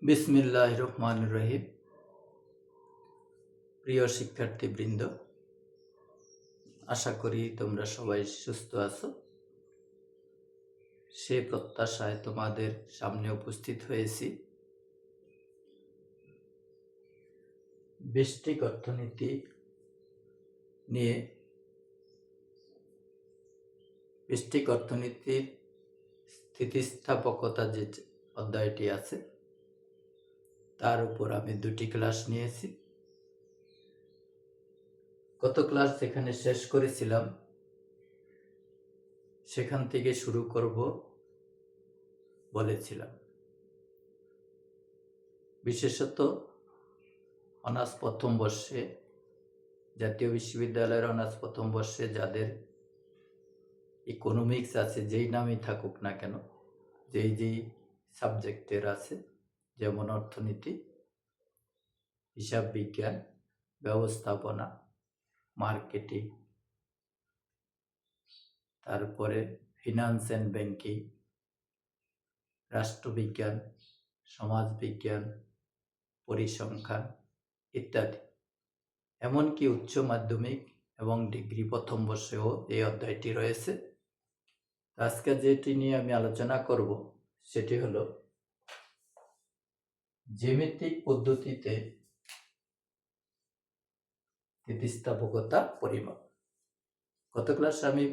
বিসমিল্লাহির রহমানির রহিম। প্রিয় শিক্ষার্থীবৃন্দ, আশা করি তোমরা সবাই সুস্থ আছো। সে প্রত্যাশায় তোমাদের সামনে উপস্থিত হয়েছি ব্যষ্টিক অর্থনীতি নিয়ে। ব্যষ্টিক অর্থনীতির স্থিতিস্থাপকতা যে অধ্যায়টি আছে তার উপর আমি 2টি ক্লাস নিয়েছি। গত ক্লাস যেখানে শেষ করেছিলাম সেখান থেকে শুরু করব বলেছিলাম। বিশেষত অনার্স প্রথম বর্ষে, জাতীয় বিশ্ববিদ্যালয়ের অনার্স প্রথম বর্ষে যাদের ইকোনমিক্স আছে, যেই নামই থাকুক না কেন, যেই সাবজেক্টের আছে, যেমন অর্থনীতি, হিসাব বিজ্ঞান, ব্যবস্থাপনা, মার্কেটিং, তারপরে ফিনান্স অ্যান্ড ব্যাংকিং, রাষ্ট্রবিজ্ঞান, সমাজবিজ্ঞান, পরিসংখ্যান ইত্যাদি, এমনকি উচ্চ মাধ্যমিক এবং ডিগ্রি প্রথম বর্ষেও এই অধ্যায়টি রয়েছে। আজকে যেটি নিয়ে আমি আলোচনা করব সেটি হলো জ্যামিতিক পদ্ধতিতে স্থিতিস্থাপকতা পরিমাপ। গত ক্লাসে আমি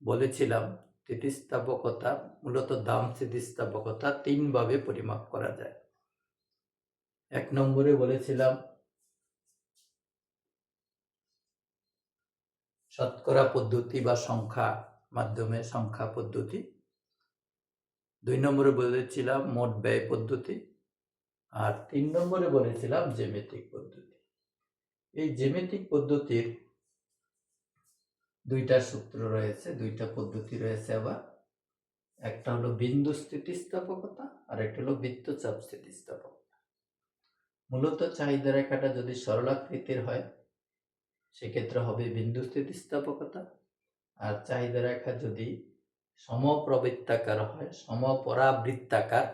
বলেছিলাম স্থিতিস্থাপকতা মূলত দাম স্থিতিস্থাপকতা 3 ভাবে পরিমাপ করা যায়। 1 নম্বরে বলেছিলাম শতকরা পদ্ধতি বা সংখ্যা মাধ্যমে সংখ্যা পদ্ধতি। 2 নম্বরে বলেছিলাম মোট ব্যয় পদ্ধতি। আর 3 নম্বরে বলেছিলাম জ্যামিতিক পদ্ধতি। এই জ্যামিতিক পদ্ধতির 2টা সূত্র রয়েছে, 2টা পদ্ধতি রয়েছে। আবার একটা হলো বিন্দু স্থিতিস্থাপকতা আর একটা হলো বৃত্তচাপ স্থিতিস্থাপকতা। মূলত চাহিদা রেখাটা যদি সরলাকৃতির হয় সেক্ষেত্রে হবে বিন্দু স্থিতিস্থাপকতা, আর চাহিদা রেখা যদি সমপ্রবৃত্তাকার হয়, সমপরাবৃত্তাকার,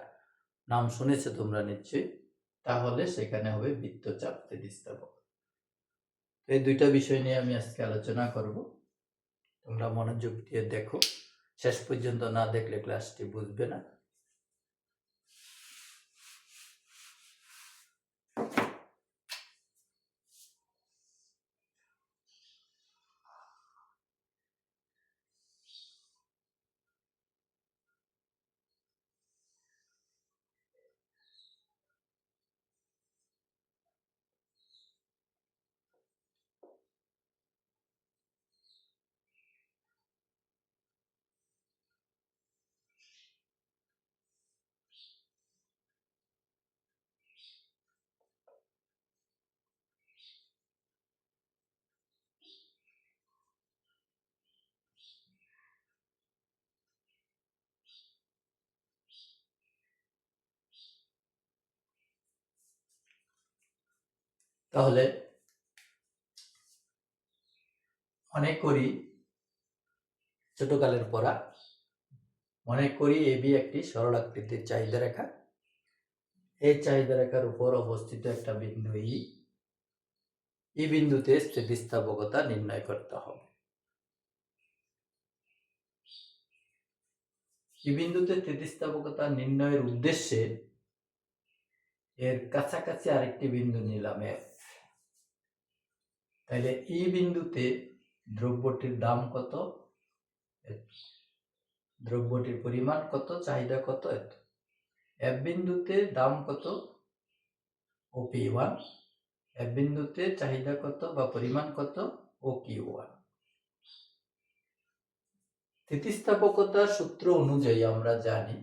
নাম শুনেছো তোমরা নিশ্চয়ই, তাহলে সেখানে হবে বৃত্তচাপ স্থিতিস্থাপকতা। এই 2টা বিষয় নিয়ে আমি আজকে আলোচনা করব। তোমরা মনোযোগ দিয়ে দেখো, শেষ পর্যন্ত না দেখলে ক্লাসটি বুঝবে না। তাহলে মনে করি ছোটকালের পড়া, মনে করি এবি একটি সরলাকৃতির চাহিদা রেখা। এই চাহিদা রেখার উপর অবস্থিত একটা বিন্দু ই বিন্দুতে স্থিতিস্থাপকতা নির্ণয় করতে হবে। ই বিন্দুতে স্থিতিস্থাপকতা নির্ণয়ের উদ্দেশ্যে এর কাছাকাছি আরেকটি বিন্দু নিলাম এফ। তাহলে ই বিন্দুতে দ্রব্যটির দাম কত, দ্রব্যটির পরিমাণ কত, চাহিদা কত, এত। এফ বিন্দুতে দাম কত, ও পি1। এফ বিন্দুতে চাহিদা কত বা পরিমাণ কত, ও কিউ1। স্থিতিস্থাপকতার সূত্র অনুযায়ী আমরা জানি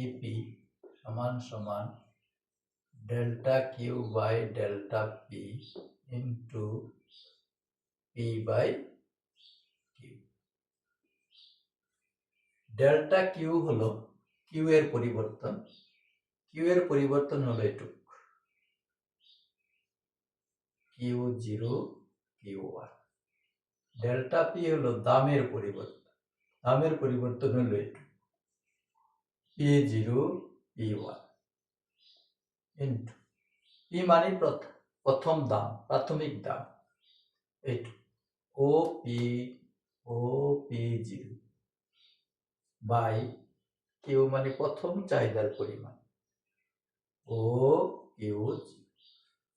ইপি সমান সমান delta Q by delta P into P by Q. Delta Q হলো কিউ এর পরিবর্তন, কিউ এর পরিবর্তন হলো এটুক, Q0 Q1। ডেল্টা পি হলো দামের পরিবর্তন, দামের পরিবর্তন হলো এটুক, P0 P1 ইন্টু P মানে প্রথম দাম, প্রাথমিক দাম, এইটু OP0 বাই কিউ মানে প্রথম চাহিদার পরিমাণ OQ0।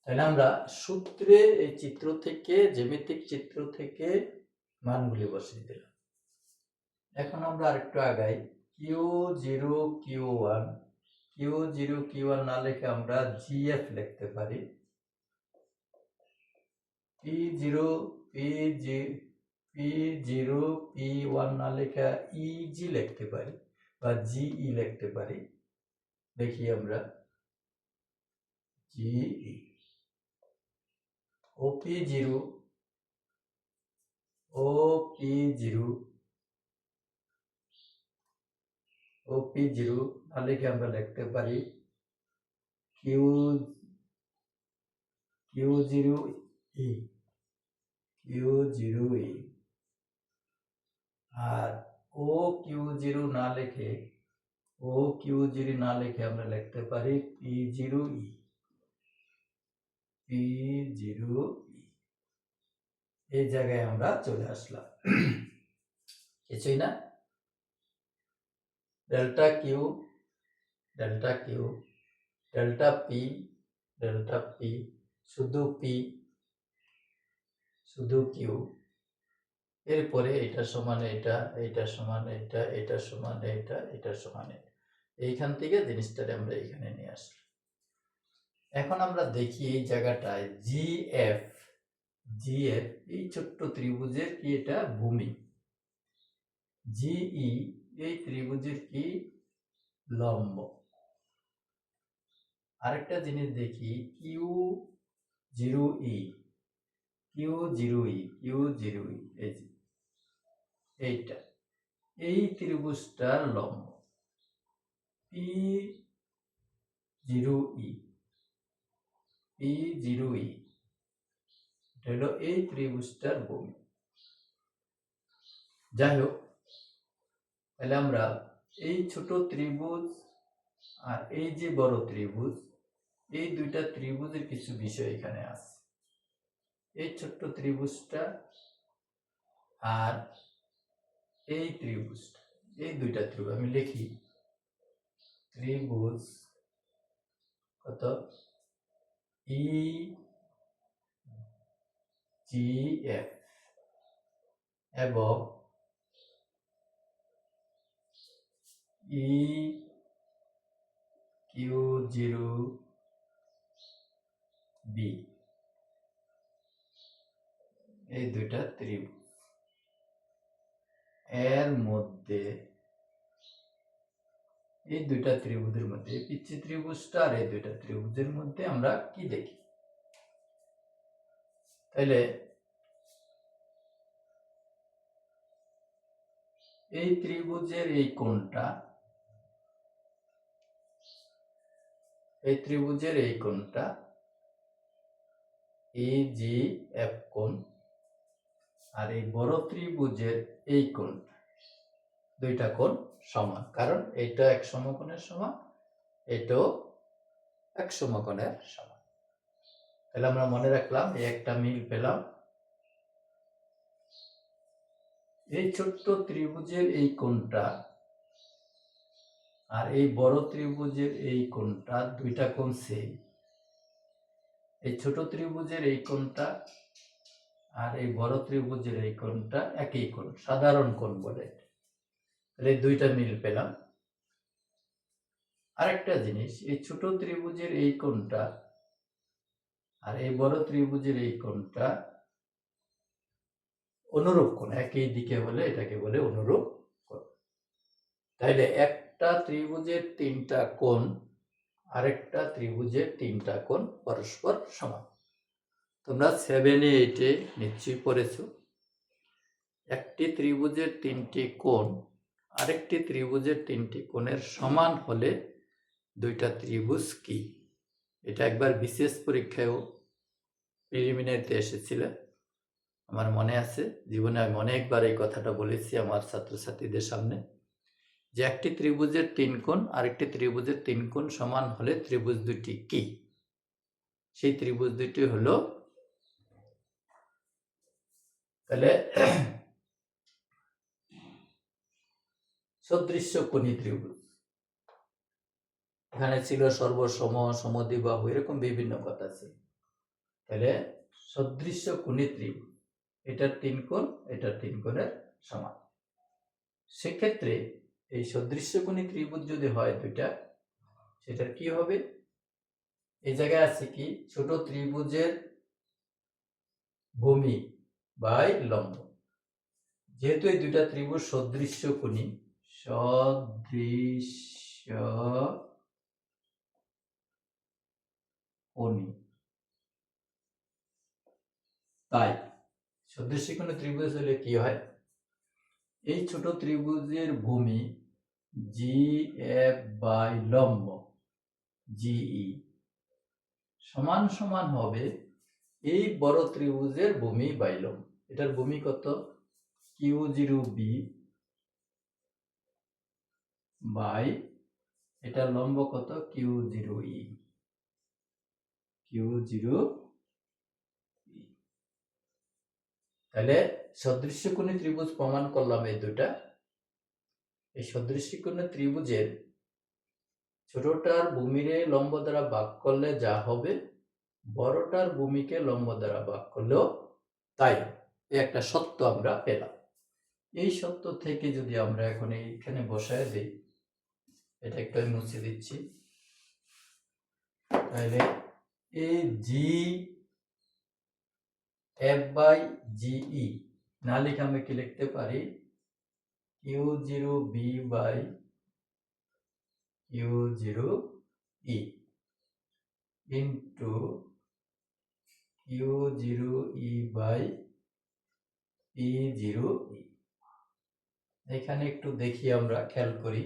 তাহলে আমরা সূত্রে এই চিত্র থেকে, জ্যামিতিক চিত্র থেকে মানগুলি বসিয়ে দিলাম। এখন আমরা আরেকটু আগাই। Q0 Q1 না লিখে আমরা GF লিখতে পারি। P0 P1 না লিখে EG লিখতে পারি বা GE লিখতে পারি। দেখি আমরা GE OP0 না লিখে আমরা লিখতে পারি Q0E আর OQ0 না লিখে আমরা লিখতে পারি P0E। এই জায়গায় আমরা চলে আসলাম, কিছুই না। ডেল্টা কিউ ডেল্টা পি শুধু কিউ, এরপরে এটা সমান এটা সমান এটা সমান এটা সমান এটা। এইখান থেকে জিনিসটাকে আমরা এখানে নিয়ে আসলাম। এখন আমরা দেখি এই জায়গাটায় জিএফ এই ছোট্ট ত্রিভুজের কি এটা ভূমি, জিই এই ত্রিভুজের কি লম্ব। আরেকটা জিনিস দেখি Q0E এইটা এই ত্রিভুজটার লম্ব P0E হলো এই ত্রিভুজটার ভূমি। যাই হোক, তাহলে আমরা এই ছোট ত্রিভুজ আর এই যে বড় ত্রিভুজ, এই দুইটা ত্রিভুজের কিছু বিষয় এখানে আছে। এই ছোট্ট ত্রিভুজটা আর এই ত্রিভুজটা, এই দুইটা ত্রিভুজ আমি লিখি ত্রিভুজ কত EGF এবং EQ0B এই দুইটা ত্রিভুজ এর মধ্যে, এই দুইটা ত্রিভুজের মধ্যে পিচ্ছি ত্রিভুজটা আর এই দুইটা ত্রিভুজের মধ্যে আমরা কি দেখি? তাহলে এই ত্রিভুজের এই কোণটা, EGF কোণ, আর এই বড় ত্রিভুজের এই কোণটা, দুইটা কোণ সমান, কারণ এটা এক সমকোণের সমান, এটাও এক সমকোণের সমান। তাহলে আমরা মনে রাখলাম, এই একটা মিল পেলাম। এই ছোট্ট ত্রিভুজের এই কোণটা আর এই বড় ত্রিভুজের এই কোণটা, দুইটা কোণ সেম। এই ছোট ত্রিভুজের এই কোণটা আর এই বড় ত্রিভুজের এই কোণটা একই কোণ, সাধারণ কোণ বলে। তাহলে দুইটা মিল পেলাম। আরেকটা জিনিস, এই ছোট ত্রিভুজের এই কোণটা আর এই বড় ত্রিভুজের এই কোণটা অনুরূপ কোণ, একই দিকে বলে এটাকে বলে অনুরূপ কোণ। তাইলে একটা ত্রিভুজের তিনটা কোণ আরেকটা ত্রিভুজের তিনটা কোণ পরস্পর সমান। তোমরা 7 এ 8 এ নিশ্চয়ই পড়েছো। একটি ত্রিভুজের তিনটি কোণ আরেকটি ত্রিভুজের তিনটি কোণের সমান হলে দুইটা ত্রিভুজ কি? এটা একবার বিশেষ পরীক্ষায়ও প্রিলিমিনারিতে এসেছিল, আমার মনে আছে। জীবনে আমি অনেকবার এই কথাটা বলেছি আমার ছাত্রছাত্রীদের সামনে। যে একটি ত্রিভুজের 3 কোণ আরেকটি ত্রিভুজের 3 কোণ সমান হলে ত্রিভুজ দুটি কি? সেই ত্রিভুজ দুটি হলো, তাহলে সদৃশ্যকোণী ত্রিভুজ। এখানে ছিল সর্বসম, সমদ্বিবাহু, এরকম বিভিন্ন কথা ছিল। তাহলে সদৃশ্যকোণী ত্রিভুজ, এটার 3 কোণ এটার 3 কোণের সমান। সেক্ষেত্রে এই সদৃশ্যকোণী ত্রিভুজ যদি হয় দুইটা, সেটার কি হবে? এই জায়গায় আছে কি, ছোট ত্রিভুজের ভূমি বাই লম্ব। যেহেতু এই দুইটা ত্রিভুজ সদৃশ্যকোণী, তাই সদৃশ্যকোণী ত্রিভুজ হলে কি হয়, এই ছোট ত্রিভুজের ভূমি GF বাই লম্ব GE সমান সমান হবে এই বড় ত্রিভুজের ভূমি বাই লম্ব। এটার ভূমি কত? Q0B বাই এটার লম্ব কত? Q0E। তাহলে সদৃশ্যকোণী ত্রিভুজ প্রমাণ করলাম এই দুটা। এই সদৃশ্যকোণী ত্রিভুজের ছোটটার ভূমিরে লম্ব দ্বারা ভাগ করলে যা হবে, বড়টার ভূমিকে লম্ব দ্বারা ভাগ করলেও তাই। এই একটা সত্য আমরা পেলাম। এই সত্য থেকে যদি আমরা এখন এইখানে বসায় দিই, এটা একটু মুছে দিচ্ছি, তাহলে এই GF বাই GE না লিখে আমরা কি লিখতে পারি? Q0B by Q0E into Q0E by E0E। এখানে একটু দেখি, আমরা খেয়াল করি,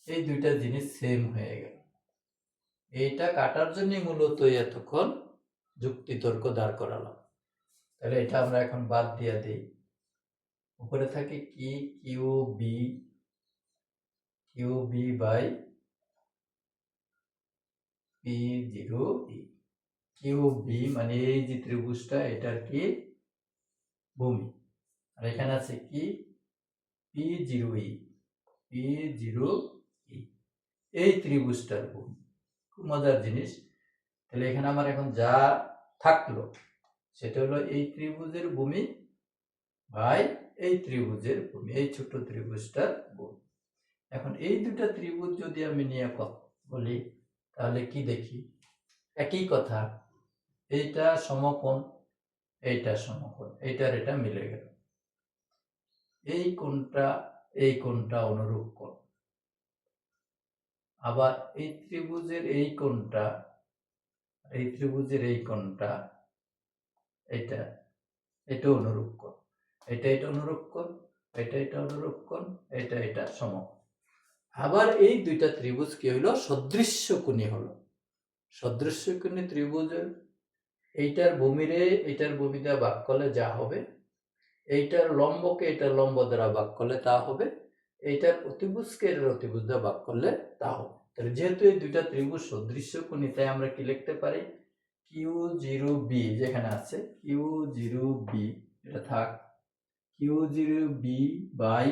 এই দুইটা জিনিস সেম হয়ে গেল। এইটা কাটার জন্য মূলত এতক্ষণ যুক্তি তর্ক দাঁড় করালাম। তাহলে এটা আমরা এখন বাদ দিয়ে দিই। উপরে থাকে কি? QB by P0E। QB মানে এই যে ত্রিভুজটা, এটার কি ভূমি, আর এখানে আছে কি P0E এই ত্রিভুজটার ভূমি। খুব মজার জিনিস। তাহলে এখানে আমার এখন যা থাকলো সেটা হলো এই ত্রিভুজের ভূমি বাই এই ত্রিভুজের ভূমি, এই ছোট ত্রিভুজটার ভূমি। এখন এই দুটা ত্রিভুজ যদি আমি নিয়ে বলি, তাহলে কি দেখি? একই কথা, এইটা সমকোণ এইটা সমকোণ, এইটার এটা মিলে গেল। এই কোণটা অনুরূপ কোণ। আবার এই ত্রিভুজের এই কোণটা, এই ত্রিভুজের এই কোণটা, এটা অনুরূপ কোণ, এটা অনুরূপ কোণ, এটা অনুরূপ কোণ, এটা সমকোণ। আবার এই দুইটা ত্রিভুজ কি হলো? সদৃশ্যকোণী হলো। সদৃশ্যকোণী ত্রিভুজের এইটার ভূমিরে এটার ভূমি দ্বারা ভাগ করলে যা হবে, এইটার লম্বকে এটার লম্ব দ্বারা ভাগ করলে তা হবে, এইটার অতিভুজকে এটার অতিভুজ দ্বারা ভাগ করলে তা হবে। তাহলে যেহেতু এই দুইটা ত্রিভুজ সদৃশ্যকোণী, তাই আমরা কি লিখতে পারি? Q0B যেখানে আছে Q0B, এটা থাক, Q0B বাই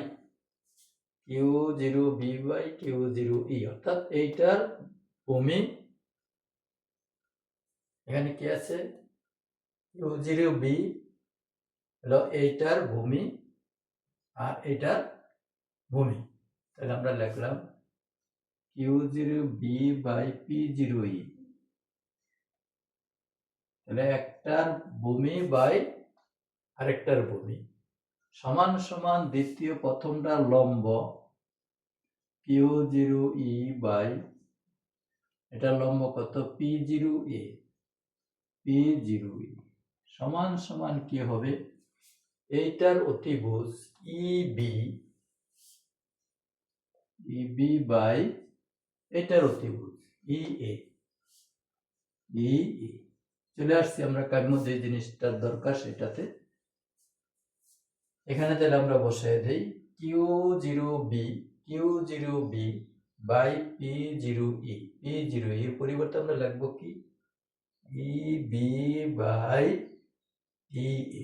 Q0E, অর্থাৎ এইটার ভূমি, এখানে কি আছে? Q0B হলো এইটার ভূমি আর এইটার ভূমি। তাহলে আমরা লিখলাম Q0B বাই P0E। তাহলে একটার ভূমি বাই আরেকটার ভূমি সমান সমান দ্বিতীয় প্রথমটার লম্ব Q0E বাই এটার লম্ব কত? P0E সমান সমান কি হবে? এইটার অতিভুজ EB বাই এটার অতিভুজ EA। চলে আসছি আমরা কার মধ্যে এই জিনিসটার দরকার সেটাতে। এখানে তাহলে আমরা বসাই দেই Q0B Q zero B by P zero E. P zero এর পরিবর্তে আমরা লিখবো কি ই বি বাই ই ই।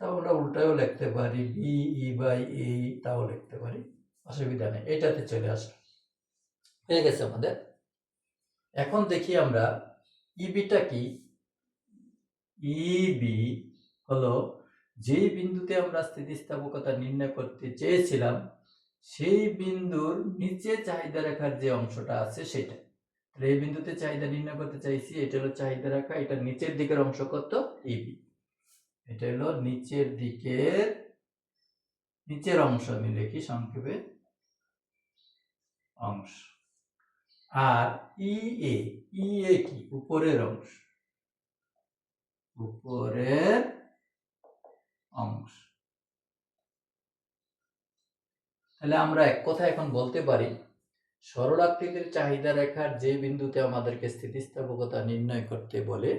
তাও আমরা উল্টাও লিখতে পারি বি ই বাই ই, তাও লিখতে পারি, অসুবিধা নেই। এটাতে চলে আসলো, হয়ে গেছে আমাদের। এখন দেখি আমরা ইবিটা কি। ইবি হলো যে বিন্দুতে আমরা স্থিতিস্থাপকতা নির্ণয় করতে চেয়েছিলাম সেই বিন্দুর নিচে চাহিদা রেখার যে অংশটা আছে সেটা। এই বিন্দুতে চাহিদা নির্ণয় করতে চাইছি, এটা হলো চাহিদা রেখা, এটা নিচের দিকের অংশ কত ইবি, এটা হলো নিচের অংশ, আমি লিখি সংক্ষেপে অংশ। আর ইএ কি উপরের অংশ, উপরের অংশ। তাহলে আমরা এক কথা এখন বলতে পারি সরল আকৃতির চাহিদা রেখার যে বিন্দুতে আমাদেরকে স্থিতিস্থাপকতা নির্ণয় করতে বলে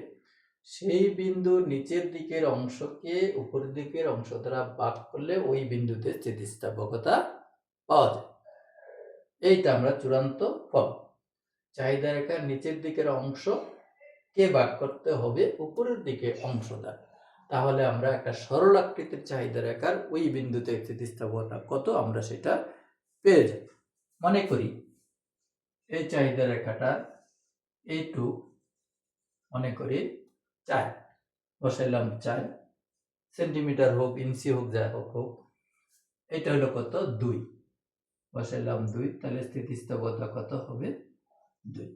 সেই বিন্দুর নিচের দিকের অংশকে উপরের দিকের অংশ দ্বারা ভাগ করলে ওই বিন্দুতে স্থিতিস্থাপকতা পাওয়া যায়। এইটা আমরা চূড়ান্ত ফল। চাহিদা রেখার নিচের দিকের অংশকে ভাগ করতে হবে উপরের দিকের অংশ দ্বারা, তাহলে আমরা একটা সরল আকৃতির চাহিদা রেখার ওই বিন্দুতে স্থিতিস্থাপকতা কত আমরা সেটা পেয়ে যাব। মনে করি এই চাহিদা রেখাটা এইটু মনে করি 4 বসাইলাম, 4 সেন্টিমিটার হোক ইঞ্চি হোক যা হোক, এটা হলো কত 2 বসাইলাম 2, তাহলে স্থিতিস্থাপকতা কত হবে 2।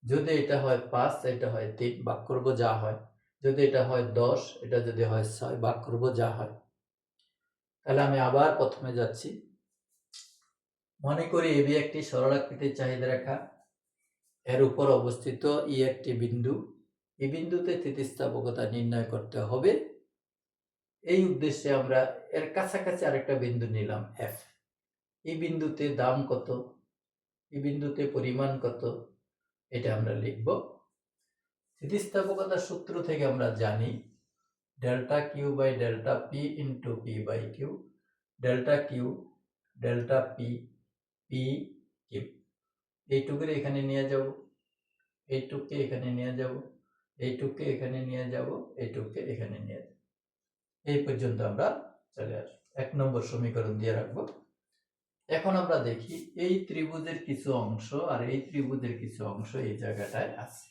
যদি এটা হয় 5, এটা হয় 3, ভাগ করব যা হয়। যদি এটা হয় 10, এটা যদি হয় 6, ভাগ করব যা হয়। তাহলে আমি আবার প্রথমে যাচ্ছি। মনে করি এবি একটি সরল আকৃতির চাহিদা রেখা, এর উপর অবস্থিত ই একটি বিন্দু, এই বিন্দুতে স্থিতিস্থাপকতা নির্ণয় করতে হবে। এই উদ্দেশ্যে আমরা এর কাছাকাছি আরেকটা বিন্দু নিলাম এফ। এই বিন্দুতে দাম কত, এই বিন্দুতে পরিমাণ কত, এটা আমরা লিখব। স্থিতিস্থাপকতার সূত্র থেকে আমরা জানি delta Q by delta P into P by Q, delta q delta p p q. এইটুকুরে এখানে নিয়ে যাব, এইটুককে এখানে নিয়ে যাব, এইটুককে এখানে নিয়ে যাব, এইটুককে এখানে নিয়ে যাব। এই পর্যন্ত আমরা চলে আসবো, 1 নম্বর সমীকরণ দিয়ে রাখবো। এখন আমরা দেখি এই ত্রিভুজের কিছু অংশ আর এই ত্রিভুজের কিছু অংশ এই জায়গাটায় আছে।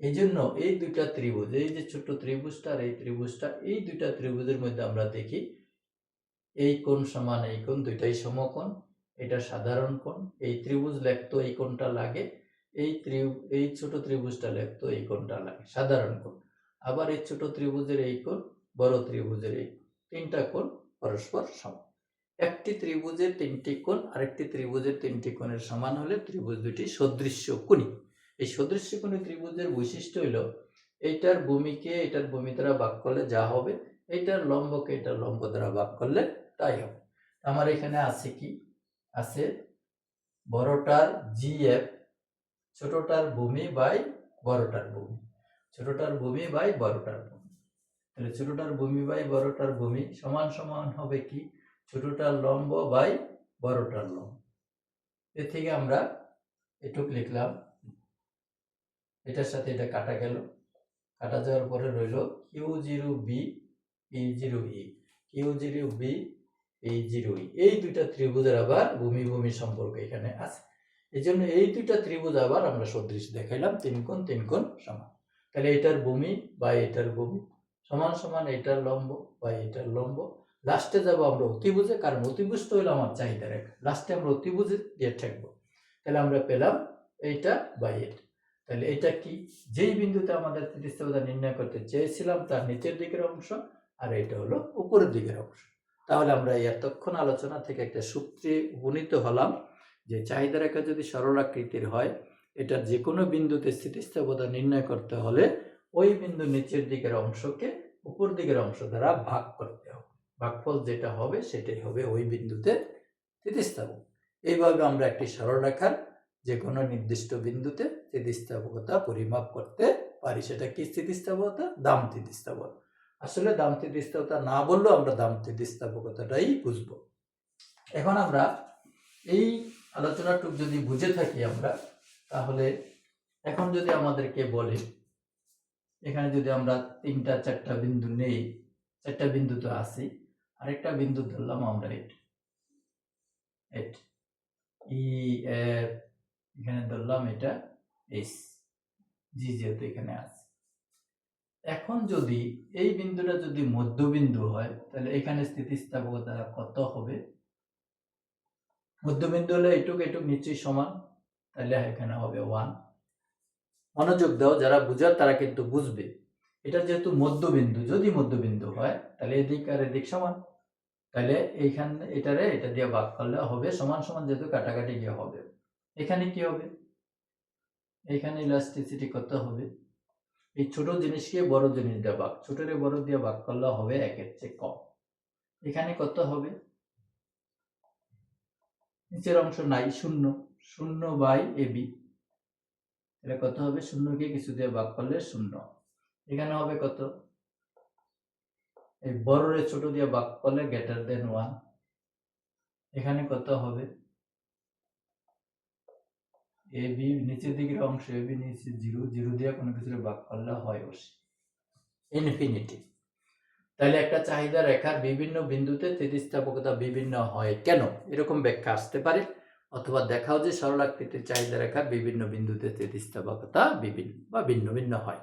এই জন্য এই দুইটা ত্রিভুজ, এই যে ছোট ত্রিভুজটা আর এই ত্রিভুজটা, এই দুইটা ত্রিভুজের মধ্যে আমরা দেখি এই কোণ সমান এই কোণ, দুইটাই সমকোণ, এটা সাধারণ কোণ। এই ত্রিভুজ লেখতো এই কোণটা লাগে, এই ছোট ত্রিভুজটা লেখতো এই কোণটা লাগে, সাধারণ কোণ। আবার এই ছোট ত্রিভুজের এই কোণ, বড় ত্রিভুজের এই কোণ, তিনটা কোণ পরস্পর সমান। একটি ত্রিভুজের 3টি কোণ আরেকটি ত্রিভুজের 3টি কোণের সমান হলে ত্রিভুজ দুটি সদৃশ্য কোণী। এই সদৃশ্য কোণী ত্রিভুজের বৈশিষ্ট্য হলো এইটার ভূমিকে এটার ভূমি দ্বারা ভাগ করলে যা হবে, এইটার লম্বকে এটার লম্ব দ্বারা ভাগ করলে তাই হবে। আমার এখানে আছে কি, আছে বড়টার জিএফ, ছোটটার ভূমি বাই বড়টার ভূমি, ছোটটার ভূমি বাই বড়টার ভূমি। তাহলে ছোটটার ভূমি বাই বড়টার ভূমি সমান সমান হবে কি ছোটটার লম্ব বাই বড়টার লম্ব। এর থেকে আমরা এটুক লিখলাম, এটার সাথে এটা কাটা গেল, কাটা যাওয়ার পরে রইল Q zero B P zero E, Q zero B P zero E. এই দুইটা ত্রিভুজের আবার ভূমি ভূমি সম্পর্ক এখানে আছে। এই জন্য এই দুইটা ত্রিভুজ আবার আমরা সদৃশ দেখাইলাম, 3 কোণ সমান। তাহলে এটার ভূমি বা এটার ভূমি সমান সমান এটার লম্ব বা এটার লম্ব। লাস্টে যাবো আমরা অতিভুজে, কারণ অতিভুজটা হলো আমার চাহিদা রেখা, লাস্টে আমরা অতিভুজে দিয়ে ঠেকবো। তাহলে আমরা পেলাম এইটা বা এটা। তাহলে এটা কি, যেই বিন্দুতে আমাদের স্থিতিস্থাপকতা নির্ণয় করতে চেয়েছিলাম তার নিচের দিকের অংশ, আর এটা হলো উপরের দিকের অংশ। তাহলে আমরা এতক্ষণ আলোচনা থেকে একটা সূত্রে উপনীত হলাম যে চাহিদা রেখা যদি সরল আকৃতির হয়, এটা যে কোনো বিন্দুতে স্থিতিস্থাপকতা নির্ণয় করতে হলে ওই বিন্দুর নিচের দিকের অংশকে উপর দিকের অংশ দ্বারা ভাগ করতে হবে। ভাগফল যেটা হবে সেটাই হবে ওই বিন্দুতে স্থিতিস্থাপক। এইভাবে আমরা একটি সরল রেখার যে কোনো নির্দিষ্ট বিন্দুতে স্থিতিস্থাপকতা পরিমাপ করতে পারি। সেটা কি স্থিতিস্থাপকতা? দাম স্থিতিস্থাপকতা। আসলে দাম স্থিতিস্থাপকতা না বললেও আমরা দাম স্থিতিস্থাপকতাটাই বুঝবো। এখন আমরা এই আলোচনাটুক যদি বুঝে থাকি আমরা, তাহলে এখন যদি আমাদেরকে বলে এখানে যদি আমরা 3টা 4টা বিন্দু নেই, 4টা বিন্দু তো আছে, আরেকটা বিন্দু ধরলাম আমরা এটা ই এফ, এখানে ধরলাম এটা এস, জি যেহেতু এখানে আছে। এখন যদি এই বিন্দুটা যদি মধ্যবিন্দু হয়, তাহলে এখানে স্থিতিস্থাপকতা কত হবে? মধ্যবিন্দু হলে এটুক এটুক নিশ্চয়ই সমান, তাহলে এখানে হবে 1। মনোযোগ দাও, যারা বুঝার তারা কিন্তু বুঝবে। এটা যেহেতু মধ্যবিন্দু, যদি মধ্যবিন্দু হয় তাহলে এদিক আর এদিক সমান, তাহলে এইখানে এটারে এটা দিয়ে ভাগ করলে হবে সমান সমান, যেহেতু কাটাকাটি গিয়ে হবে। এখানে কি হবে? এখানে ইলাস্টিসিটি কত হবে? এই ছোট জিনিসকে বড় জিনিস দিয়ে ভাগ, ছোটরে বড় দিয়ে ভাগ করলে হবে 1-এর চেয়ে কম। এখানে কত হবে? নিচের অংশ নাই, 0, 0/ab, এটা কত হবে? 0কে কিছু দিয়ে ভাগ করলে 0। এখানে হবে কত? এই বড়রে ছোট দিয়ে ভাগ করলে >1। এখানে কত হবে? ab নিচের দিকের অংশ, ab নিচে 0, 0 দিয়ে কোনো কিছু ভাগ করলে হয় ইনফিনিটি। তাহলে একটা চাহিদা রেখার বিভিন্ন বিন্দুতে স্থিতিস্থাপকতা বিভিন্ন হয় কেন? এরকম ব্যাখ্যা আসতে পারে। অথবা দেখাও যে সরলাকৃতির চাহিদা রেখার বিভিন্ন বিন্দুতে স্থিতিস্থাপকতা বিভিন্ন বা ভিন্ন ভিন্ন হয়।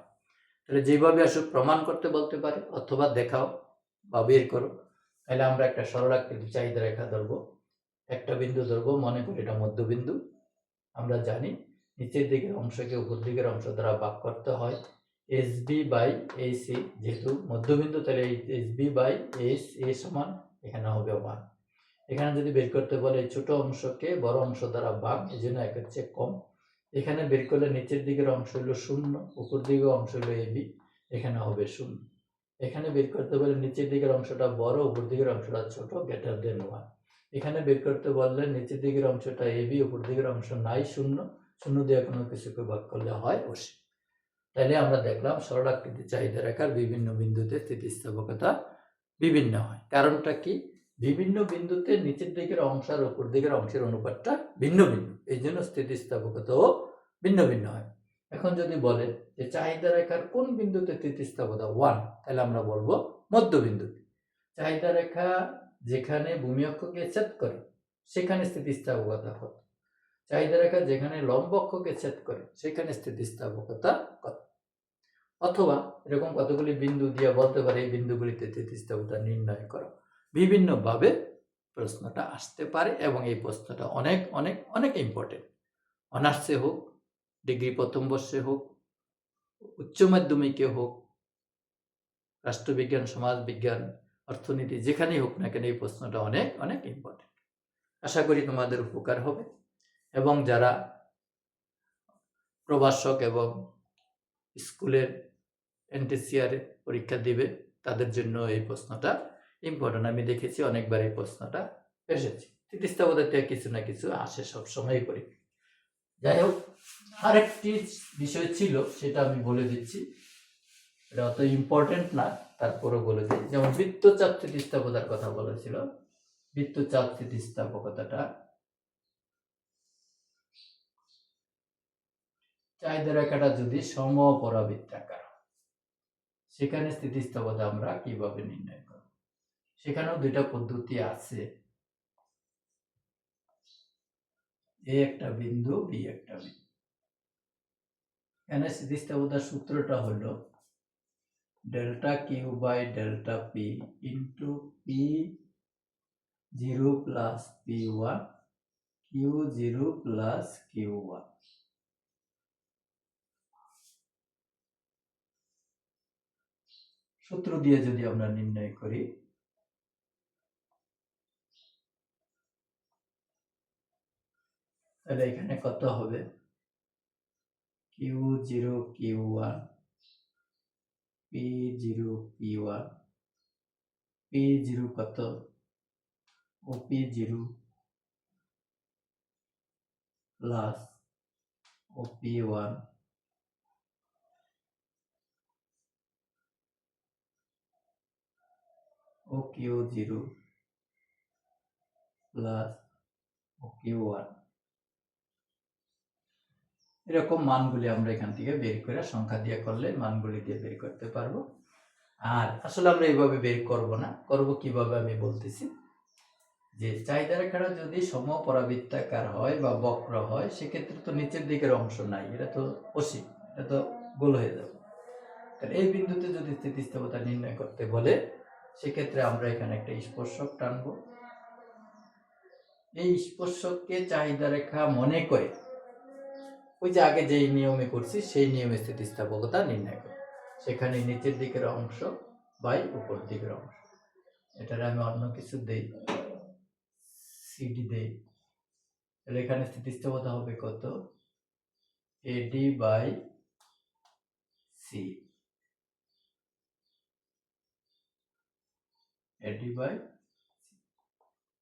তাহলে যেভাবে আসুক প্রমাণ করতে বলতে পারে, অথবা দেখাও বা বের করো। তাহলে আমরা একটা সরলাকৃতির চাহিদা রেখা ধরবো, একটা বিন্দু ধরবো, মনে করি এটা মধ্যবিন্দু। আমরা জানি নিচের দিকের অংশকে উপর দিকের অংশ দ্বারা ভাগ করতে হয়। SB/AC, যেহেতু মধ্যবিন্দু তাহলে SB/SA সমান এখানে হবে 1। এখানে যদি বের করতে বলে ছোট অংশকে বড় অংশ দ্বারা ভাগ, এই জন্য 1-এর চেয়ে কম। এখানে বের করলে নিচের দিকের অংশ হলো 0, উপর দিকের অংশ হলো AB, এখানে হবে 0। এখানে বের করতে বলে নিচের দিকের অংশটা বড়, উপর দিকের অংশটা ছোট, >1। এখানে বের করতে বললে নিচের দিকের অংশটা AB, উপর দিকের অংশ নাই, 0, 0 দিয়ে কোনো কিছুকে ভাগ করলে হয় 80। তাইলে আমরা দেখলাম সরলাকৃতি চাহিদা রেখার বিভিন্ন বিন্দুতে স্থিতিস্থাপকতা বিভিন্ন হয়। কারণটা কি? বিভিন্ন বিন্দুতে নিচের দিকের অংশ আর উপর দিকের অংশের অনুপাতটা ভিন্ন ভিন্ন, এই জন্য স্থিতিস্থাপকতাও ভিন্ন ভিন্ন হয়। এখন যদি বলে যে চাহিদা রেখার কোন বিন্দুতে স্থিতিস্থাপকতা 1, তাহলে আমরা বলবো মধ্যবিন্দুতে। চাহিদা রেখা যেখানে ভূমি অক্ষকে ছেদ করে সেখানে স্থিতিস্থাপকতা কত? চাহিদা রেখা যেখানে লম্ব অক্ষকে ছেদ করে সেখানে স্থিতিস্থাপকতা কত? অথবা এরকম কতগুলি বিন্দু দিয়ে বলতে পারে এই বিন্দুগুলিতে স্থিতিস্থাপকতা নির্ণয় করো। বিভিন্ন ভাবে প্রশ্নটা আসতে পারে এবং এই প্রশ্নটা অনেক অনেক অনেক ইম্পর্টেন্ট। অনার্সে হোক, ডিগ্রি প্রথম বর্ষে হোক, উচ্চ মাধ্যমিকে হোক, রাষ্ট্রবিজ্ঞান, সমাজবিজ্ঞান, অর্থনীতি, যেখানেই হোক না কেন এই প্রশ্নটা অনেক অনেক ইম্পর্টেন্ট। আশা করি তোমাদের উপকার হবে। এবং যারা প্রভাষক এবং স্কুলের NTCR পরীক্ষা দিবে তাদের জন্য এই প্রশ্নটা ইম্পর্টেন্ট। আমি দেখেছি অনেকবার এই প্রশ্নটা এসেছে। স্থিতিস্থাপকতা কিছু না কিছু আসে সবসময় করি। যাই হোক, আরেকটি বিষয় ছিল, সেটা আমি বলে দিচ্ছি। এটা অত ইম্পর্টেন্ট না, তারপরও বলে দিই। যেমন বৃত্তচাপ স্থিতিস্থাপকতার কথা বলেছিল। বৃত্তচাপ স্থিতিস্থাপকতাটা চাহিদা রেখাটা যদি সমপরাবৃত্তাকার, সেখানে স্থিতিস্থাপকতা আমরা কিভাবে নির্ণয় করব? সেখানেও দুইটা পদ্ধতি আছে। এ একটা বিন্দু, বি একটা বিন্দু। এখানে স্থিতিস্থাপকতার সূত্রটা হলো ΔQ/ΔP into P0 plus P1 Q0 plus Q1। সূত্র দিয়ে যদি আমরা নির্ণয় করি, তাহলে এখানে কত হবে? Q0 Q1 P0 P1, P0 কত? ও P0 প্লাস ও P1 ও Q0 প্লাস Q1, এরকম মানগুলি আমরা এখান থেকে বের করে সংখ্যা দিয়ে করলে মানগুলি দিয়ে বের করতে পারবো। আর আসলে আমরা এইভাবে বের করব না, করব কিভাবে আমি বলতেছি। যে চাহিদা রেখাটা যদি সমপরাবৃত্তাকার হয় বা বক্র হয়, সেক্ষেত্রে তো নিচের দিকের অংশ নাই, এটা তো অসীম, এটা তো গোল হয়ে যাবে। তাহলে এই বিন্দুতে যদি স্থিতিস্থাপকতা নির্ণয় করতে বলে, সেক্ষেত্রে আমরা এখানে একটা স্পর্শক টানবো। এই স্পর্শককে চাহিদা রেখা মনে করে ওই যে আগে যেই নিয়মে করছি সেই নিয়মে স্থিতিস্থাপকতা নির্ণয় করি। সেখানে নিচের দিকের অংশ বাই উপর দিকের অংশ, এটার আমি অন্য কিছু দেই, সিডি দেই, তাহলে এখানে স্থিতিস্থাপকতা হবে কত, AD by C, AD by,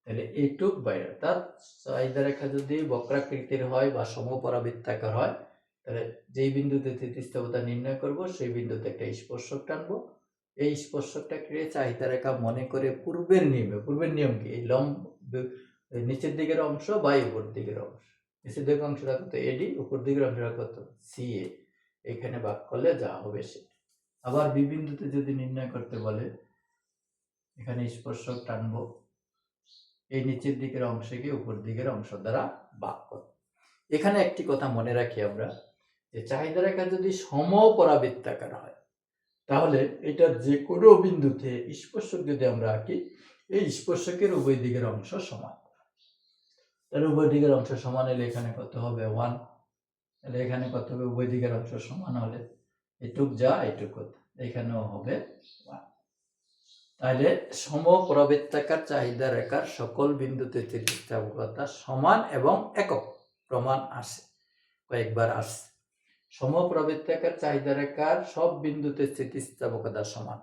তাহলে এইটুক বাইরে। অর্থাৎ চাহিদা রেখা যদি বক্রাকৃতির হয় বা সমপরাবৃত্তাকার হয়, তাহলে যেই বিন্দুতে স্থিতিস্থাপকতা নির্ণয় করব সেই বিন্দুতে একটা স্পর্শক টানবো। এই স্পর্শকটাকে চাহিদা রেখা মনে করে পূর্বের নিয়ম কি, এই লম্ব নিচের দিকের অংশ বা উপর দিকের অংশ, নিচের দিকের অংশটা কত এডি, উপর দিকের অংশটা কত সিএ, এখানে ভাগ করলে যা হবে সেটা। আবার বি বিন্দুতে যদি নির্ণয় করতে বলে, এখানে স্পর্শক টানবো, এই নিচের দিকের অংশকে উপর দিকের অংশ দ্বারা ভাগ করব। এখানে একটি কথা মনে রাখি আমরা, যে চাহিদা রেখা যদি সমপরাবৃত্তাকার হয়, তাহলে এটা যে কোনো বিন্দুতে স্পর্শক যদি আমরা আঁকি, এই স্পর্শকের উভয় দিকের অংশ সমান। তাহলে উভয় দিকের অংশ সমান হলে এখানে কত হবে 1, তাহলে এখানে কত হবে, উভয় দিকের অংশ সমান হলে এটুক যা এটুক কত, এখানেও হবে 1। তাহলে সমপরাবৃত্তাকার চাহিদা রেখার সকল বিন্দুতে স্থিতিস্থাপকতা সমান এবং একক, প্রমাণ আসে, কয়েকবার আসে। সমপরাবৃত্তাকার চাহিদা রেখার সব বিন্দুতে স্থিতিস্থাপকতা সমান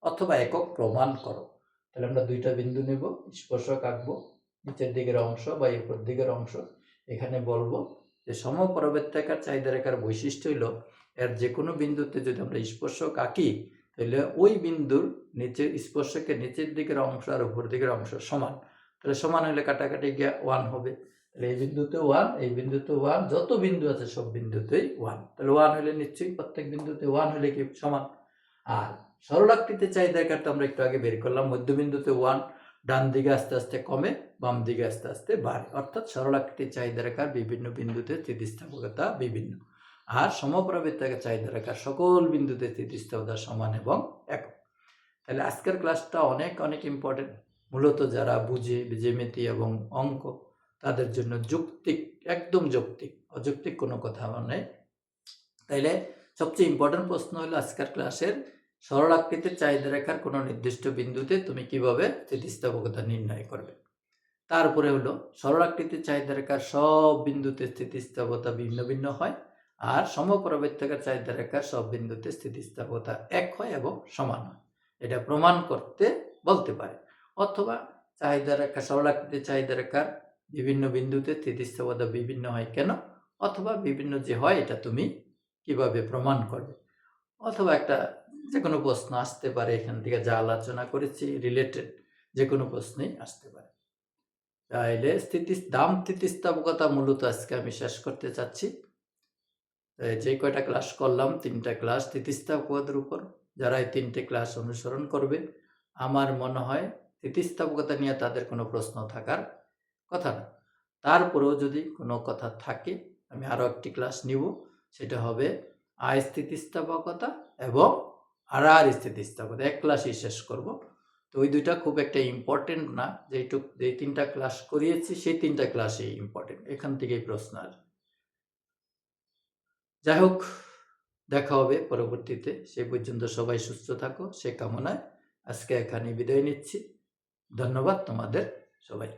অথবা একক প্রমাণ করো। তাহলে আমরা দুইটা বিন্দু নেব, স্পর্শক আঁকবো, নিচের দিকের অংশ বা উপর দিকের অংশ। এখানে বলবো যে সমপরাবৃত্তাকার চাহিদা রেখার বৈশিষ্ট্য হইল, এর যে কোনো বিন্দুতে যদি আমরা স্পর্শক আঁকি, তাহলে ওই বিন্দুর নিচে স্পর্শকের নিচের দিকের অংশ আর উপর দিকের অংশ সমান। তাহলে সমান হলে কাটাকাটি গিয়ে 1 হবে। তাহলে এই বিন্দুতে 1, এই বিন্দুতে 1, যত বিন্দু আছে সব বিন্দুতেই 1। তাহলে 1 হলে নিশ্চয়ই প্রত্যেক বিন্দুতে 1 হলে কি সমান। আর সরলাকৃতির চাহিদা রেখাটা আমরা একটু আগে বের করলাম, মধ্যবিন্দুতে 1, ডান দিকে আস্তে আস্তে কমে, বাম দিকে আস্তে আস্তে বাড়ে। অর্থাৎ সরলাকৃতির চাহিদা রেখার বিভিন্ন বিন্দুতে স্থিতিস্থাপকতা বিভিন্ন। আর সমপরাবৃত্তাকার চাহিদা রেখার সকল বিন্দুতে স্থিতিস্থাপকতা সমান এবং একক। তাহলে আজকের ক্লাসটা অনেক অনেক ইম্পর্টেন্ট, মূলত যারা বুঝে জ্যামিতি এবং অঙ্ক তাদের জন্য যৌক্তিক, একদম যৌক্তিক, অযৌক্তিক কোনো কথা আমার নেই। তাইলে সবচেয়ে ইম্পর্টেন্ট প্রশ্ন হলো আজকের ক্লাসের, সরলাকৃতির চাহিদা রেখার কোনো নির্দিষ্ট বিন্দুতে তুমি কিভাবে স্থিতিস্থাপকতা নির্ণয় করবে। তারপরে হলো সরলাকৃতির চাহিদা রেখার সব বিন্দুতে স্থিতিস্থাপকতা ভিন্ন ভিন্ন হয়, আর সমপরাবৃত্তাকার চাহিদা রেখার সব বিন্দুতে স্থিতিস্থাপকতা এক হয় এবং সমান হয়। এটা প্রমাণ করতে বলতে পারে। অথবা চাহিদা রেখা, সরলাকৃতির চাহিদা রেখার বিভিন্ন বিন্দুতে স্থিতিস্থাপকতা বিভিন্ন হয় কেন, অথবা বিভিন্ন যে হয় এটা তুমি কিভাবে প্রমাণ করবে। অথবা একটা যে কোনো প্রশ্ন আসতে পারে, এখান থেকে যা আলোচনা করেছি রিলেটেড যে কোনো প্রশ্নই আসতে পারে। তাইলে স্থিতিস্থাপকতা মূলত আজকে আমি শেষ করতে চাচ্ছি। যে কয়টা ক্লাস করলাম, 3টা ক্লাস স্থিতিস্থাপকতার উপর। যারা এই 3টে ক্লাস অনুসরণ করবে, আমার মনে হয় স্থিতিস্থাপকতা নিয়ে তাদের কোনো প্রশ্ন থাকার কথা না। তারপরেও যদি কোনো কথা থাকে, আমি আরও একটি ক্লাস নিব, সেটা হবে স্থিতিস্থাপকতা এবং আর স্থিতিস্থাপকতা, এক ক্লাসই শেষ করব। তো ওই দুইটা খুব একটা ইম্পর্টেন্ট না, যেই 3টা ক্লাস করিয়েছি সেই 3টা ক্লাসই ইম্পর্টেন্ট, এখান থেকেই প্রশ্ন আসবে। যাই হোক, দেখা হবে পরবর্তীতে। সে পর্যন্ত সবাই সুস্থ থাকো, সে কামনায় আজকে এখানে বিদায় নিচ্ছি। ধন্যবাদ তোমাদের সবাই।